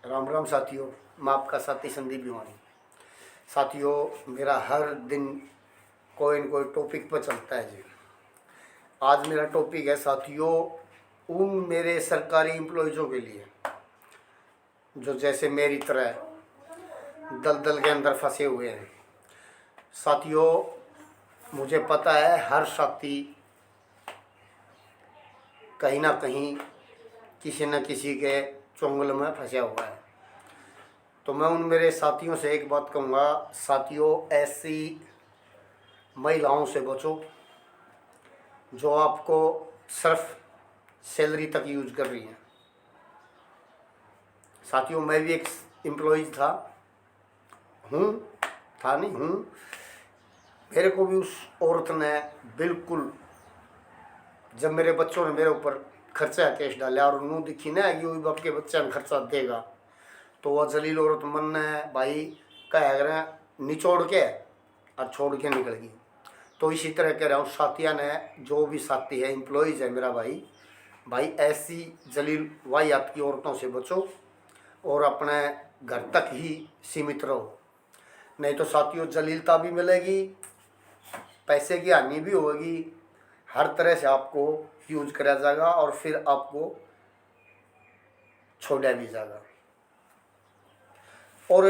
राम राम साथियों, मैं आपका साथी संदीप भिवानी। साथियों, मेरा हर दिन कोई न कोई टॉपिक पर चलता है जी। आज मेरा टॉपिक है साथियों, उन मेरे सरकारी एम्प्लॉयज़ों के लिए जो जैसे मेरी तरह दलदल के अंदर फंसे हुए हैं। साथियों, मुझे पता है हर साथी कहीं ना कहीं किसी न किसी के चुंगल में फंसा हुआ है। तो मैं उन मेरे साथियों से एक बात कहूँगा, साथियों ऐसी महिलाओं से बचो जो आपको सिर्फ सैलरी तक यूज कर रही हैं। साथियों, मैं भी एक एम्प्लॉय हूँ, था नहीं हूँ। मेरे को भी उस औरत ने बिल्कुल, जब मेरे बच्चों ने मेरे ऊपर खर्चा केस डाला और उन्होंने दिखी ना कि वो आपके बच्चा में खर्चा देगा, तो वह जलील औरत मन ने भाई कह रहे निचोड़ के और छोड़ के निकल गई। तो इसी तरह कह रहा हूँ साथिया ने, जो भी साथी है एम्प्लॉयज़ है मेरा भाई ऐसी जलील वाहियात की औरतों से बचो और अपने घर तक ही सीमित रहो। नहीं तो साथियों जलीलता भी मिलेगी, पैसे की हानि भी होगी, हर तरह से आपको यूज करा जाएगा और फिर आपको छोड़ा भी जाएगा। और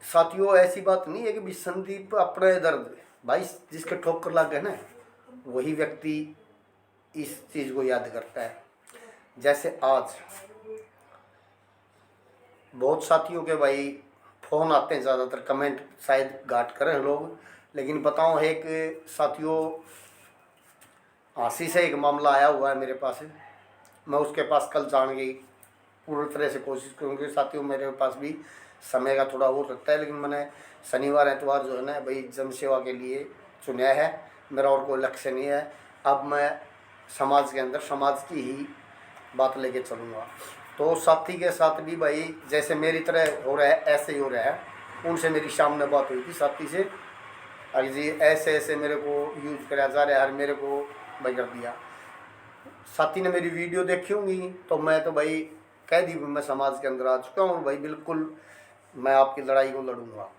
साथियों ऐसी बात नहीं है कि भी संदीप अपने दर्द भाई जिसके ठोकर लग गए ना वही व्यक्ति इस चीज़ को याद करता है। जैसे आज बहुत साथियों के भाई फ़ोन आते हैं, ज़्यादातर कमेंट शायद घाट करें लोग, लेकिन बताऊँ एक साथियों आशी से एक मामला आया हुआ है मेरे पास। मैं उसके पास कल जाने की पूरी तरह से कोशिश करूँगी। साथियों मेरे पास भी समय का थोड़ा वो रखता है, लेकिन मैंने शनिवार एतवार जो है ना भाई जन सेवा के लिए चुना है। मेरा और कोई लक्ष्य नहीं है। अब मैं समाज के अंदर समाज की ही बात लेके चलूँगा। तो साथी के साथ भी भाई जैसे मेरी तरह हो रहा है ऐसे ही हो रहा है। उनसे मेरी सामने बात हुई थी साथी से, अरे जी ऐसे ऐसे मेरे को यूज करा जा रहा है और मेरे को बिगड़ दिया। साथी ने मेरी वीडियो देखी होंगी, तो मैं तो भाई कह दी मैं समाज के अंदर आ चुका हूँ भाई, बिल्कुल मैं आपकी लड़ाई को लड़ूंगा।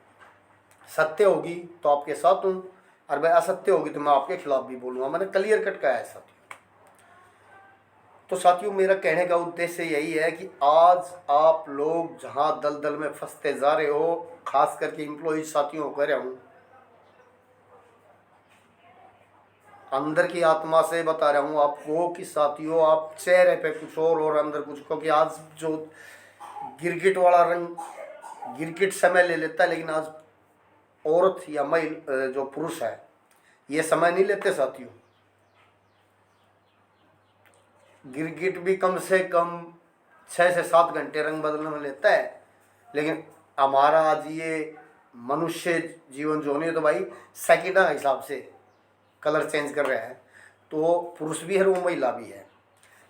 सत्य होगी तो आपके साथ हूँ और भाई असत्य होगी तो मैं आपके खिलाफ भी बोलूँगा। मैंने क्लियर कट कहा है साथियों। तो साथियों मेरा कहने का उद्देश्य यही है कि आज आप लोग जहाँ दलदल में फंसते जा रहे हो, खास करके एम्प्लॉय साथियों को कह रहा हूँ, अंदर की आत्मा से बता रहा हूँ आपको कि साथियों आप चेहरे पे कुछ और अंदर कुछ, क्योंकि आज जो गिरगिट वाला रंग गिरगिट समय ले लेता है, लेकिन आज औरत या महिला जो पुरुष है ये समय नहीं लेते साथियों। गिरगिट भी कम से कम 6 से 7 घंटे रंग बदलने में लेता है, लेकिन हमारा आज ये मनुष्य जीवन जो नहीं है तो भाई सेकंडा के हिसाब से कलर चेंज कर रहा है। तो पुरुष भी है और वो महिला भी है।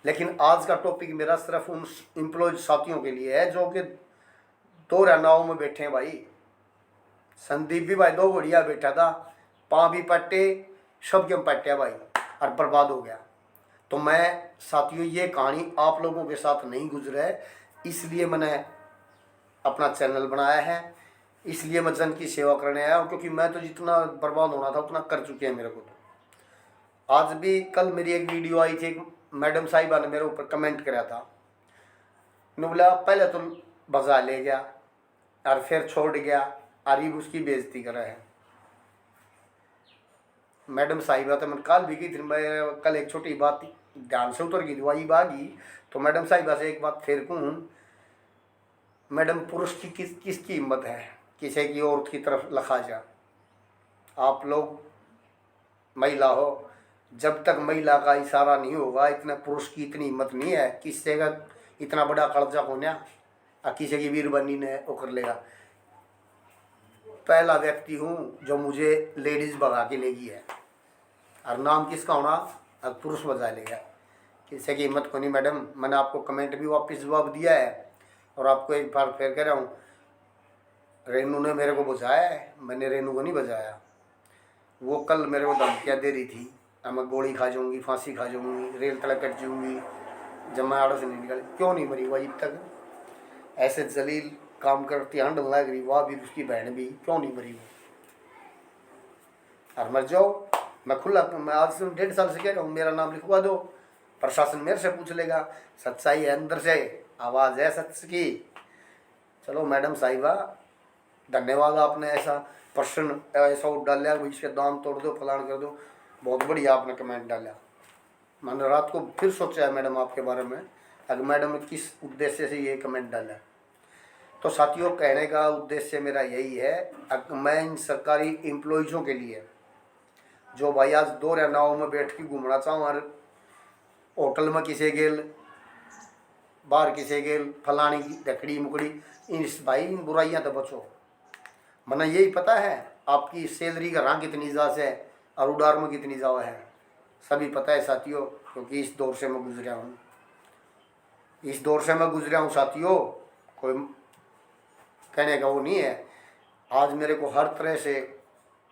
लेकिन आज का टॉपिक मेरा सिर्फ उन एम्प्लॉय साथियों के लिए है जो कि 2 रनाओं में बैठे हैं भाई। संदीप भी भाई 2 घड़िया बैठा था, पाँ भी पट्टे सब के पट्टे भाई और बर्बाद हो गया। तो मैं साथियों ये कहानी आप लोगों के साथ नहीं गुजरे है, इसलिए मैंने अपना चैनल बनाया है, इसलिए मैं जन की सेवा करने आया हूँ। क्योंकि मैं तो जितना बर्बाद होना था उतना कर चुके हैं मेरे को। तो आज भी कल मेरी एक वीडियो आई थी, एक मैडम साहिबा ने मेरे ऊपर कमेंट कराया था, ने बोला पहले तो बजा ले गया और फिर छोड़ गया और ये उसकी बेइज्जती कर रहा है। मैडम साहिबा तो मैंने कल भी की थी, मैं कल एक छोटी बात ध्यान से उतर गई थी वही बागी। तो मैडम साहिबा से एक बात फिर कहूँ, मैडम पुरुष की किसकी हिम्मत है किसी की औरत की तरफ लखा जा। आप लोग महिला हो, जब तक महिला का इशारा नहीं होगा, इतना पुरुष की इतनी हिम्मत नहीं है किसी का इतना बड़ा कर्जा होना और किसी की वीरबनी ने वो कर लेगा। पहला व्यक्ति हूँ जो मुझे लेडीज़ भगा के लेगी है और नाम किसका होना, अब पुरुष बजा लेगा। किसी की हिम्मत को नहीं। मैडम मैंने आपको कमेंट भी वापस जवाब दिया है और आपको एक बार फिर कह रहा हूँ, रेनू ने मेरे को बुझाया है, मैंने रेनू को नहीं बजाया। वो कल मेरे को धमकियाँ दे रही थी, अब मैं गोली खा जाऊँगी, फांसी खा जाऊँगी, रेल तले कट जाऊँगी जब मैं आड़ों से नहीं निकल। क्यों नहीं मरी वही तक? ऐसे जलील काम करती हंड लग रही, वह भी उसकी बहन भी क्यों नहीं मरी वो, और मर जाओ। मैं खुला, मैं आज से 1.5 साल से कह रहा हूँ मेरा नाम लिखवा दो, प्रशासन मेरे से पूछ लेगा, सच्चाई है अंदर से, आवाज़ है सच की। चलो मैडम साहिबा, धन्यवाद, आपने ऐसा प्रश्न ऐसा डाला, इसके दाम तोड़ दो, फलान कर दो, बहुत बढ़िया आपने कमेंट डाला। मैंने रात को फिर सोचा है मैडम आपके बारे में, अगर मैडम ने किस उद्देश्य से ये कमेंट डाला। तो साथियों, कहने का उद्देश्य मेरा यही है, मैं इन सरकारी एम्प्लॉइज़ों के लिए जो भाई आज 2 या 9 में बैठ के घूमना चाहूँ, और होटल में किसे गेल, बाहर किसे गेल, फलानी की दकड़ी मुकड़ी, इस भाई इन बुराइयाँ तो बचो। मना यही पता है आपकी सैलरी का रंग कितनी जा से और उड़ार में कितनी जावा है, सभी पता है साथियों, क्योंकि इस दौर से मैं गुजरा हूँ, इस दौर से मैं गुजरा हूँ साथियों। कोई कहने का वो नहीं है। आज मेरे को हर तरह से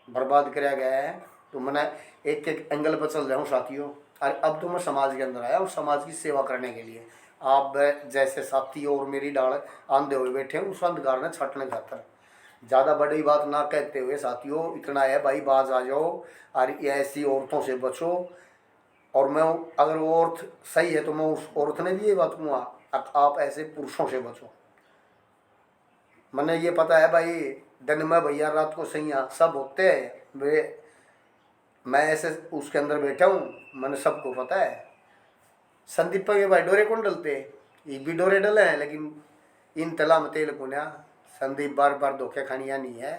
बर्बाद कराया गया है, तो मैंने एक एक एंगल पर चल रहा हूँ साथियों। और अब तो मैं समाज के अंदर आया हूँ समाज की सेवा करने के लिए। आप जैसे साथी और मेरी डाल आंधे हुए बैठे हैं उस अंधकार ने छटने खातर, ज़्यादा बड़ी बात ना कहते हुए साथियों, इतना है भाई, बाज आ जाओ और ऐसी औरतों से बचो। और मैं, अगर वो औरत सही है तो मैं उस औरत ने भी ये बात कहूँगा, आप ऐसे पुरुषों से बचो। मैंने ये पता है भाई, दिन में भैया रात को सैया सब होते हैं वे, मैं ऐसे उसके अंदर बैठा हूँ, मैंने सबको पता है। संदीप के भाई डोरे कौन डलते, ये भी डोरे डले हैं, लेकिन इन तला में तेल पुण्या। संदीप बार बार धोखे खानिया नहीं है,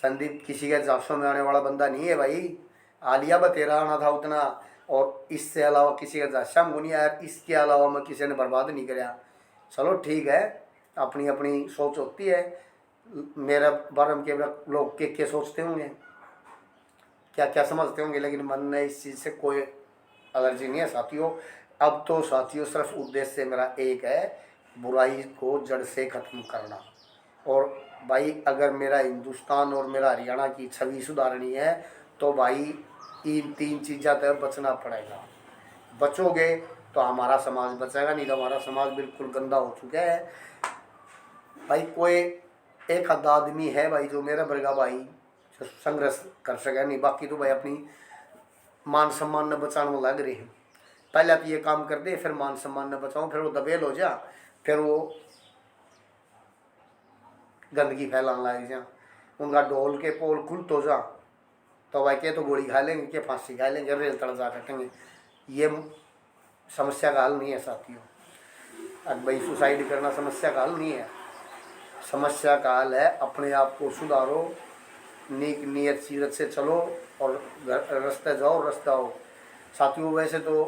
संदीप किसी के जासों में आने वाला बंदा नहीं है भाई। आलिया बतेरा आना था उतना, और इससे अलावा किसी का जाशा मुनिया यार, इसके अलावा मैं किसी ने बर्बाद नहीं कराया। चलो ठीक है, अपनी अपनी सोच होती है। मेरा बारे में के लोग के सोचते होंगे, क्या क्या समझते होंगे, लेकिन मन में इस चीज़ से कोई एलर्जी नहीं है साथियों। अब तो साथियों सिर्फ उद्देश्य मेरा एक है, बुराई को जड़ से ख़त्म करना। और भाई अगर मेरा हिंदुस्तान और मेरा हरियाणा की छवि सुधारनी है तो भाई इन 3 चीज़ों तक बचना पड़ेगा। बचोगे तो हमारा समाज बचेगा, नहीं तो हमारा समाज बिल्कुल गंदा हो चुका है भाई। कोई एक आध आदमी है भाई जो मेरा वर्गा भाई जो संघर्ष कर सके, नहीं बाकी तो भाई अपनी मान सम्मान न बचाने में लग रहे हैं। पहले तो ये काम कर दे, फिर मान सम्मान न बचाओ, फिर वो दबेल हो जा, फिर वो गंदगी फैलाने लग जा, उनका ढोल के पोल खुल तो जा, तो भाई के तो गोली खा लेंगे, के फांसी खा लेंगे, रेल तड़ जा कटेंगे। ये समस्या का हल नहीं है साथियों। अब भाई सुसाइड करना समस्या का हल नहीं है, समस्या का हल है अपने आप को सुधारो, नेक नियत सीरत से चलो और रास्ते जाओ, रास्ता हो साथियों। वैसे तो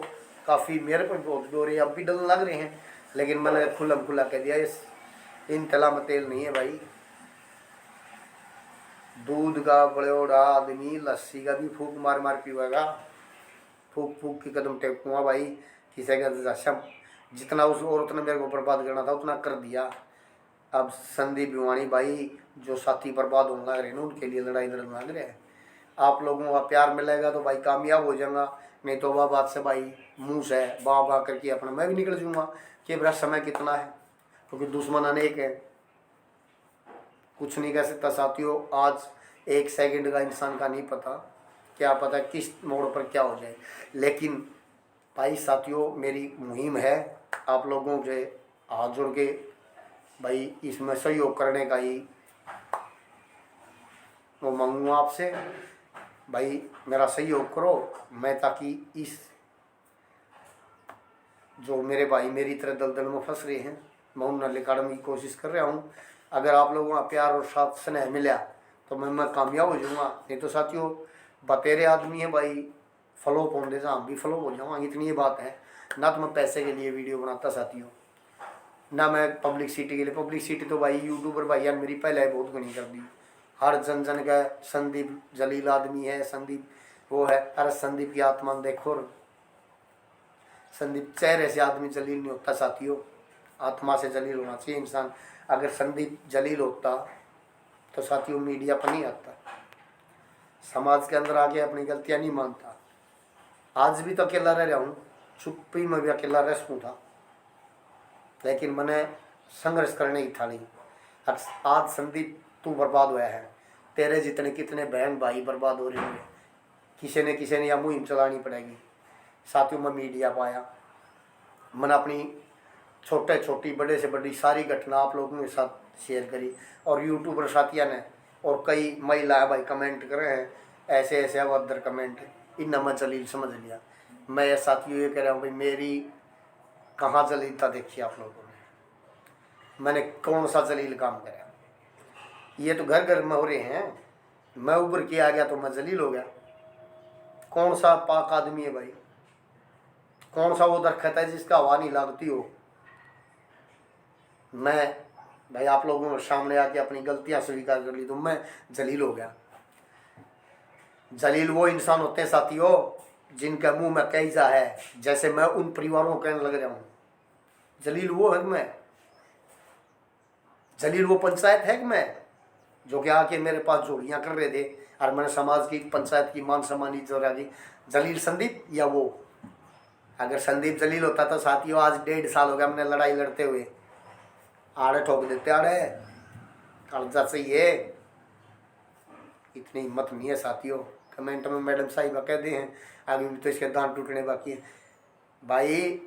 काफ़ी मेरे पर बहुत डोरे अब भी डर लग रहे हैं, लेकिन मैंने खुल्लम खुला कह दिया, इस इन तला में तेल नहीं है भाई। दूध का बड़ोड़ा आदमी लस्सी का भी फूक मार मार पीवेगा, फूक फूक के कदम टेकूँगा भाई। किसी का दशम जितना उस औरत ने मेरे को बर्बाद करना था उतना कर दिया। अब संदीप भिवानी भाई जो साथी बर्बाद होने लग रहे हैं उनके लिए लड़ाई लड़ने लग रहे हैं। आप लोगों का प्यार मिलेगा तो भाई कामयाब हो जाऊंगा, नहीं तो वह बात से भाई मुँह से वाह करके अपना मैं भी निकल जाऊँगा कि मेरा समय कितना है, क्योंकि दुश्मन अनेक है, कुछ नहीं कह सकता साथियों। आज 1 सेकंड का इंसान का नहीं पता, क्या पता किस मोड़ पर क्या हो जाए। लेकिन भाई साथियों मेरी मुहिम है आप लोगों के हाथ जोड़ के भाई इसमें सहयोग करने का ही वो मांगूँ आपसे भाई, मेरा सहयोग करो। मैं ताकि इस जो मेरे भाई मेरी तरह दलदल में फंस रहे हैं मैं उन्हें निकालने की कोशिश कर रहा हूँ। अगर आप लोगों का प्यार और साथ स्नेह मिला तो मैं कामयाब हो जाऊँगा, नहीं तो साथियों बतेरे आदमी है भाई, फ्लॉप होने दे हम भी फ्लॉप हो जाऊँगा, इतनी ये बात है। ना तो मैं पैसे के लिए वीडियो बनाता साथियों, ना मैं पब्लिसिटी के लिए। पब्लिसिटी तो भाई यूट्यूबर भाई यार मेरी पहले ही बहुत घनी कर दी, हर जन जन का संदीप जलील आदमी है, संदीप वो है। अरे संदीप की आत्मा देखो, संदीप चेहरे से आदमी जलील नहीं होता साथियों, आत्मा से जलील होना चाहिए इंसान। अगर संदीप जलील होता तो साथियों मीडिया पर नहीं आता, समाज के अंदर आके अपनी गलतियां नहीं मानता। आज भी तो अकेला रह रहा हूँ, चुप्पी में भी अकेला रह सकूँ था, लेकिन मैंने संघर्ष करने की थाली। आज संदीप तू बर्बाद हुआ है, तेरे जितने कितने बहन भाई बर्बाद हो रहे होंगे, किसी ने या मुहिम चलानी पड़ेगी। साथियों मैं मीडिया पाया, मैंने अपनी छोटे छोटी बड़े से बड़ी सारी घटना आप लोगों के साथ शेयर करी, और यूट्यूबर साथिया ने और कई महिला भाई कमेंट कर रहे हैं ऐसे ऐसे अभद्र कमेंट, इन मैं जलील समझ लिया। मैं ये साथियों ये कह रहा हूँ भाई, मेरी कहाँ जलीलता देखी आप लोगों ने, मैंने कौन सा जलील काम करा? ये तो घर घर में हो रहे हैं, मैं उभर के आ गया तो मैं जलील हो गया? कौन सा पाक आदमी है भाई, कौन सा वो दरख्त है जिसका हवा नहीं लगती हो? मैं भाई आप लोगों के सामने आके अपनी गलतियां स्वीकार कर ली तो मैं जलील हो गया। जलील वो इंसान होते हैं साथियों जिनके मुंह में कैसा है, जैसे मैं उन परिवारों को कहने लग रहा हूँ। जलील वो है मैं, जलील वो पंचायत है कि मैं, जो कि आके मेरे पास जोड़ियाँ कर रहे थे और मैंने समाज की पंचायत की मान सम्मान इज्जत रखी। जलील संदीप या वो? अगर संदीप जलील होता तो साथियों आज 1.5 साल हो गया मैंने लड़ाई लड़ते हुए, आड़े ठोक देते, आड़े कर्जा चाहिए। इतनी हिम्मत नहीं है साथियों। कमेंट में मैडम साहिबा कहते हैं अभी भी तो इसके दांत टूटने बाकी है। भाई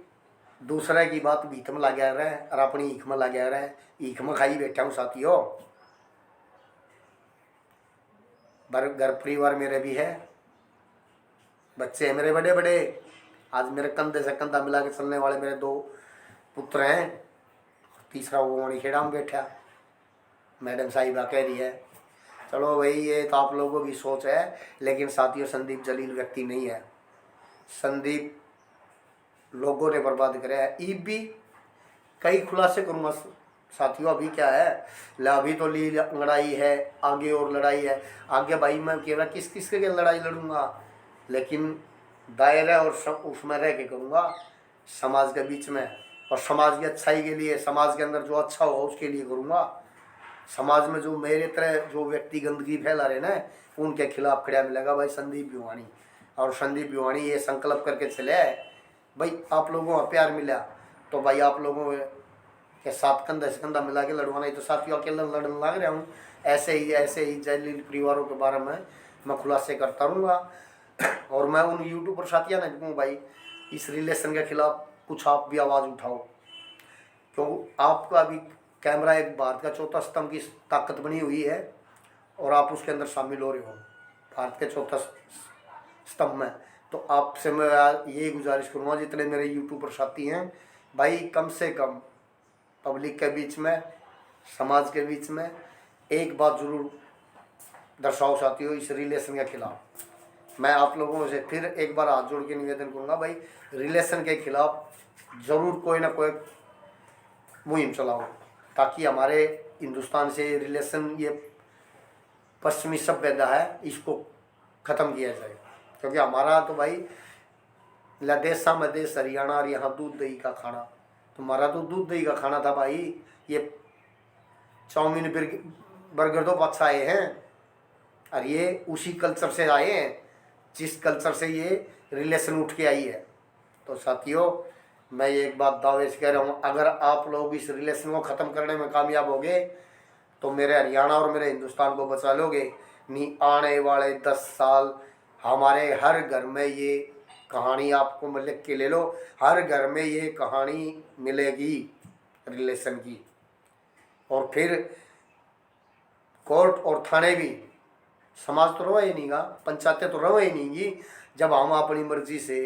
दूसरे की बात भीत में लगा रहा है और अपनी ईख में लगा रहा है, ईख में खाई बैठा हूँ साथियों। घर परिवार मेरे भी है, बच्चे हैं मेरे बड़े बड़े, आज मेरे कंधे से कंधा मिला के चलने वाले मेरे 2 पुत्र हैं, तीसरा वो वहीं खेड़ा में बैठा। मैडम साहिबा कह रही है चलो भाई ये तो आप लोगों की सोच है, लेकिन साथियों संदीप जलील व्यक्ति नहीं है। संदीप लोगों ने बर्बाद कराया है। ईब भी कई खुलासे करूँगा साथियों। अभी क्या है, अभी तो ली लड़ाई है, आगे और लड़ाई है। आगे भाई मैं केवल किस किस के लड़ाई लड़ूंगा, लेकिन दायरा और उसमें रह के करूँगा समाज के बीच में, और समाज की अच्छाई के लिए, समाज के अंदर जो अच्छा होगा उसके लिए करूँगा। समाज में जो मेरे तरह जो व्यक्ति गंदगी फैला रहे ना, उनके खिलाफ खड़ा मिलेगा भाई संदीप भिवानी। और संदीप भिवानी ये संकल्प करके चले भाई आप लोगों का प्यार मिला तो भाई आप लोगों के साथ कंधे से कंधा मिला के लड़वाना। ही तो साथियों अकेले लड़ने लग रहा हूँ। ऐसे ही जलील परिवारों के बारे में मैं खुलासे करता रहूँगा। और मैं उन यूट्यूबर साथियों ने कहूँ भाई इस रिलेशन के खिलाफ कुछ आप भी आवाज़ उठाओ, क्यों आपका भी कैमरा एक भारत का चौथा स्तंभ की ताकत बनी हुई है और आप उसके अंदर शामिल हो रहे हो भारत के चौथा स्तंभ में। तो आपसे मैं यही गुजारिश करूँगा जितने मेरे यूट्यूबर साथी हैं भाई, कम से कम पब्लिक के बीच में, समाज के बीच में एक बात जरूर दर्शाओ साथियों इस रिलेशन के खिलाफ। मैं आप लोगों से फिर एक बार हाथ जोड़ के निवेदन करूँगा भाई रिलेशन के खिलाफ ज़रूर कोई ना कोई मुहिम चलाओ, ताकि हमारे हिंदुस्तान से रिलेशन ये पश्चिमी सभ्यता है इसको ख़त्म किया जाए। क्योंकि हमारा तो भाई लदेशा मदेश हरियाणा और यहाँ दूध दही का खाना, तुम्हारा तो दूध दही का खाना था भाई। ये चाउमीन बर्गर तो अच्छा आए हैं, और ये उसी कल्चर से आए हैं जिस कल्चर से ये रिलेशन उठ के आई है। तो साथियों मैं ये एक बात दावे से कह रहा हूँ, अगर आप लोग इस रिलेशन को ख़त्म करने में कामयाब होगे तो मेरे हरियाणा और मेरे हिंदुस्तान को बचा लोगे। नहीं आने वाले 10 साल हमारे हर घर में ये कहानी आपको मैं लिख के ले लो, हर घर में ये कहानी मिलेगी रिलेशन की। और फिर कोर्ट और थाने भी, समाज तो रवा ही नहीं गा, पंचायतें तो रवा ही नहीं गी। जब हम अपनी मर्जी से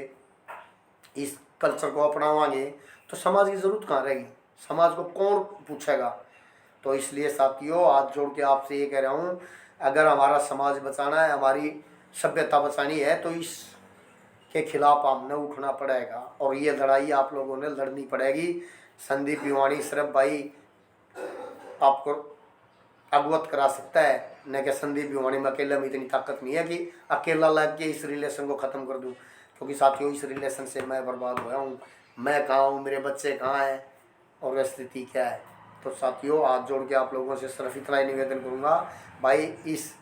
इस कल्चर को अपनावांगे तो समाज की ज़रूरत कहाँ रहेगी, समाज को कौन पूछेगा। तो इसलिए साथियों हाथ जोड़ के आपसे ये कह रहा हूँ, अगर हमारा समाज बचाना है, हमारी सभ्यता बचानी है तो इस के खिलाफ हमने उठना पड़ेगा और ये लड़ाई आप लोगों ने लड़नी पड़ेगी। संदीप भिवानी सिर्फ भाई आपको अवगत करा सकता है, न कि संदीप भिवानी में अकेला में इतनी ताकत नहीं है कि अकेला लग के इस रिलेशन को ख़त्म कर दूं। क्योंकि साथियों इस रिलेशन से मैं बर्बाद हुआ हूँ, मैं कहाँ हूँ, मेरे बच्चे कहाँ हैं और स्थिति क्या है। तो साथियों हाथ जोड़ के आप लोगों से सिर्फ इतना ही निवेदन करूँगा भाई इस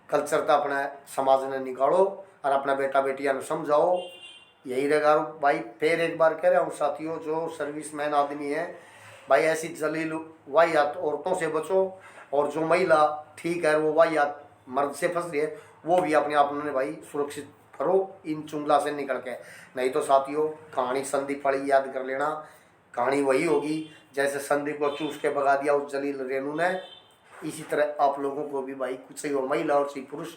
कल्चर का अपना समाज ने निकालो और अपना बेटा बेटियां ने समझाओ, यही रहेगा भाई। फिर एक बार कह रहा हूँ साथियों, जो सर्विसमैन आदमी है भाई ऐसी जलील वाहियात औरतों से बचो, और जो महिला ठीक है वो वाहियात मर्द से फंस रही है वो भी अपने आप में भाई सुरक्षित करो इन चुंगला से निकल के। नहीं तो साथियों कहानी संदीप वाली याद कर लेना, कहानी वही होगी जैसे संदीप को चूस के भगा दिया उस जलील रेणु ने। इसी तरह आप लोगों को भी भाई कुछ ही हो महिला और सी पुरुष,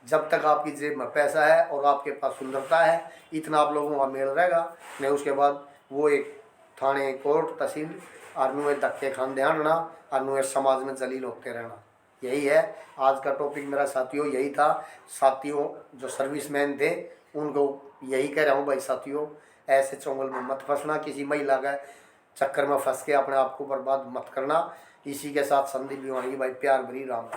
जब तक आपकी जेब में पैसा है और आपके पास सुंदरता है इतना आप लोगों का मेल रहेगा। नहीं उसके बाद वो एक थाने कोर्ट तहसील और नुए धक्के खान ध्यान रहना और नुए समाज में जलील होते रहना। यही है आज का टॉपिक मेरा साथियों, यही था। साथियों जो सर्विसमैन थे उनको यही कह रहा हूँ भाई साथियों, ऐसे चंगुल में मत फंसना, किसी महिला का चक्कर में फंस के अपने आप को बर्बाद मत करना। इसी के साथ संदीप भिवानी भाई प्यार भरी राम।